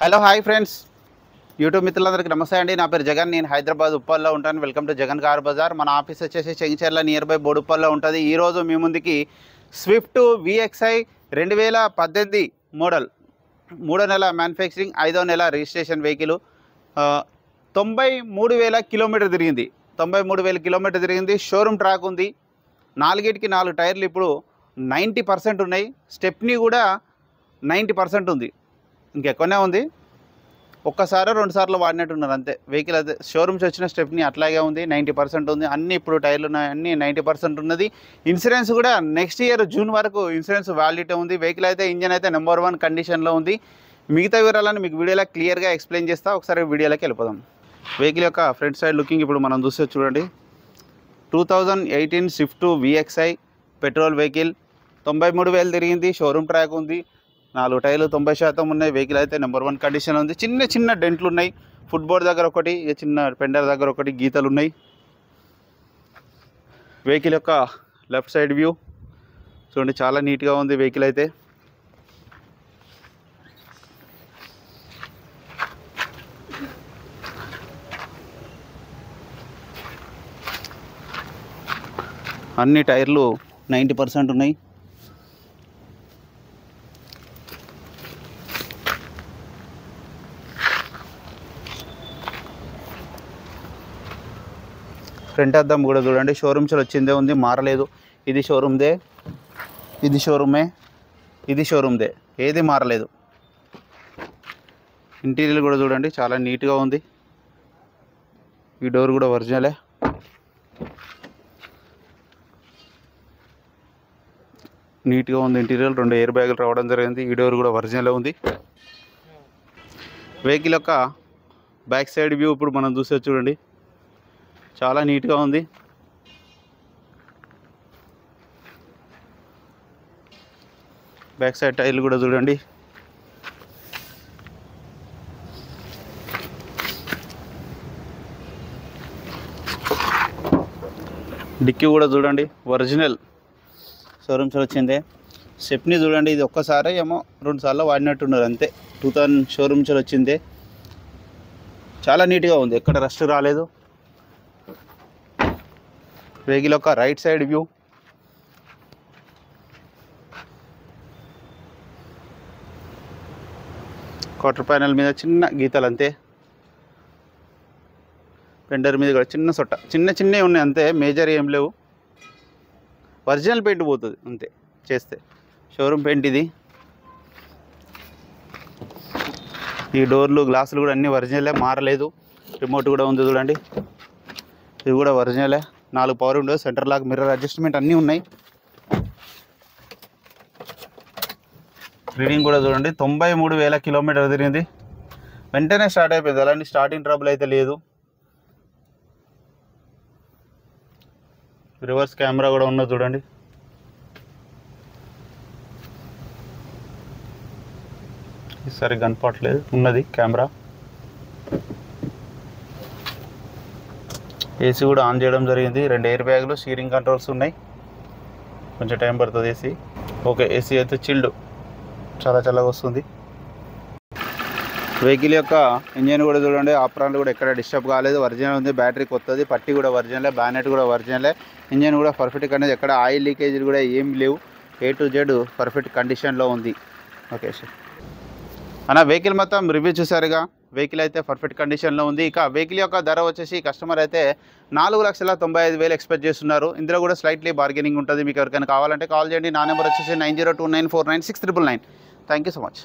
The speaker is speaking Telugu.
హలో హాయ్ ఫ్రెండ్స్, యూట్యూబ్ మిత్రులందరికీ నమస్తే అండి. నా పేరు జగన్. నేను హైదరాబాద్ ఉప్పల్లో ఉంటాను. Welcome to Jagan car bazaar. మన ఆఫీస్ వచ్చేసి చెంగిచెర్ల నియర్ బై బోడుప్పల్లో ఉంటుంది. ఈరోజు మీ ముందుకి స్విఫ్ట్ VXi 2018 మోడల్, 3వ నెల మ్యానుఫ్యాక్చరింగ్, 5వ నెల రిజిస్ట్రేషన్ వెహికల్. 93,000 కిలోమీటర్ తిరిగింది. 93,000 కిలోమీటర్ తిరిగింది. షోరూమ్ ట్రాక్ ఉంది. 4కి 4 టైర్లు ఇప్పుడు 90% ఉన్నాయి. స్టెప్నీ కూడా 90% ఉంది. ఇంకెక్కువనే ఉంది. ఒక్కసారి 2 సార్లు వాడినట్టున్నారు అంతే. వెహికల్ అదే షోరూమ్స్ వచ్చిన స్టెప్ని అట్లాగే ఉంది. 90% ఉంది. అన్నీ ఇప్పుడు టైర్లు ఉన్నాయి, అన్నీ 90% ఉన్నది. ఇన్సూరెన్స్ కూడా నెక్స్ట్ ఇయర్ జూన్ వరకు ఇన్సూరెన్స్ వ్యాలిడిటీ ఉంది. వెహికల్ అయితే ఇంజన్ అయితే నెంబర్ 1 కండిషన్లో ఉంది. మిగతా వివరాలను మీకు వీడియోలో క్లియర్గా ఎక్స్ప్లెయిన్ చేస్తా. ఒకసారి వీడియోలోకి వెళ్ళిపోదాం. వెహికల్ యొక్క ఫ్రంట్ సైడ్ లుకింగ్ ఇప్పుడు మనం చూస్తే చూడండి. 2018 స్విఫ్ట్ VXi పెట్రోల్ వెహికల్. 93,000 తిరిగింది. షోరూమ్ ట్రాక్ ఉంది. 4 టైర్లు 90% ఉన్నాయి. వెహికల్ అయితే నెంబర్ 1 కండిషన్ ఉంది. చిన్న చిన్న డెంట్లు ఉన్నాయి. ఫుట్బోర్డ్ దగ్గర ఒకటి, చిన్న పెండర్ దగ్గర ఒకటి గీతలు ఉన్నాయి. వెహికల్ యొక్క లెఫ్ట్ సైడ్ వ్యూ చూడండి, చాలా నీట్గా ఉంది వెహికల్ అయితే. అన్ని టైర్లు 90% ఉన్నాయి. ఫ్రంట్ అద్దం కూడా చూడండి, షోరూమ్స్లో వచ్చిందే ఉంది, మారలేదు. ఇది షోరూమ్దే, ఇది షోరూమే, ఇది షోరూమ్దే, ఏది మారలేదు. ఇంటీరియర్ కూడా చూడండి, చాలా నీట్గా ఉంది. ఈ డోర్ కూడా ఒరిజినలే. నీట్గా ఉంది ఇంటీరియర్. 2 ఎయిర్ బ్యాగులు రావడం జరిగింది. ఈ డోర్ కూడా ఒరిజినలే ఉంది. వెహికల్ యొక్క బ్యాక్ సైడ్ వ్యూ ఇప్పుడు మనం చూస్తే చూడండి, చాలా నీట్గా ఉంది. బ్యాక్ సైడ్ టైర్లు కూడా చూడండి. డిక్కీ కూడా చూడండి, ఒరిజినల్ షోరూమ్స్ వచ్చిందే. స్టెప్నీ చూడండి, ఇది ఒక్కసారి ఏమో 2 సార్లు వాడినట్టున్నారు అంతే. 2000 షోరూమ్స్ వచ్చిందే. చాలా నీట్గా ఉంది, ఎక్కడ రస్ట్ రాలేదు. వెహికల్ యొక్క right side view quarter panel మీద చిన్న గీతలు అంతే. పెండర్ మీద కూడా చిన్న సొట్ట, చిన్న చిన్నవి ఉన్నాయి అంతే, మేజర్ ఏం లేవు. ఒరిజినల్ పెయింట్ పోతుంది అంతే చేస్తే. షోరూమ్ పెయింట్ ఇది. ఈ డోర్లు గ్లాసులు కూడా అన్నీ ఒరిజినలే, మారలేదు. రిమోట్ కూడా ఉంది చూడండి, ఇది కూడా ఒరిజినలే. 4 power windows, centre lock, mirror adjustment అన్నీ ఉన్నాయి. రీడింగ్ కూడా చూడండి, 93,000 కిలోమీటర్ తిరిగింది. వెంటనే స్టార్ట్ అయిపోయింది, అలాంటి స్టార్టింగ్ ట్రబుల్ అయితే లేదు. రివర్స్ కెమెరా కూడా ఉన్నది చూడండి. ఈసారి కనపడట్లేదు, ఉన్నది కెమెరా. ఏసీ కూడా ఆన్ చేయడం జరిగింది. 2 ఎయిర్ బ్యాగులు, స్టీరింగ్ కంట్రోల్స్ ఉన్నాయి. కొంచెం టైం పడుతుంది ఏసీ. ఓకే, ఏసీ అయితే చిల్డ్, చాలా చల్లగా వస్తుంది. వెహికల్ యొక్క ఇంజన్ కూడా చూడండి, ఆపరాన్లు కూడా ఎక్కడ డిస్టర్బ్ కాలేదు, ఒరిజినల్ ఉంది. బ్యాటరీ కొత్తది, పట్టి కూడా ఒరిజినలే, బ్యానెట్ కూడా ఒరిజినలే. ఇంజన్ కూడా పర్ఫెక్ట్ అనేది, ఎక్కడ ఆయిల్ లీకేజీలు కూడా ఏం లేవు. A to Z పర్ఫెక్ట్ కండిషన్లో ఉంది. ఓకే సార్ అన్న, వెహికల్ మొత్తం రివ్యూ చూసారుగా. వెహికల్ అయితే పర్ఫెక్ట్ కండిషన్లో ఉంది. ఇక వెహికల్ యొక్క ధర వచ్చేసి కస్టమర్ అయితే 4,95,000 ఎక్స్పెక్ట్ చేస్తున్నారు. ఇందులో కూడా స్లైట్లీ బార్గెనింగ్ ఉంటుంది. మీకు ఎవరికైనా కావాలంటే కాల్ చేయండి. నా నెంబర్ వచ్చేసి 9029496999. Thank you so much.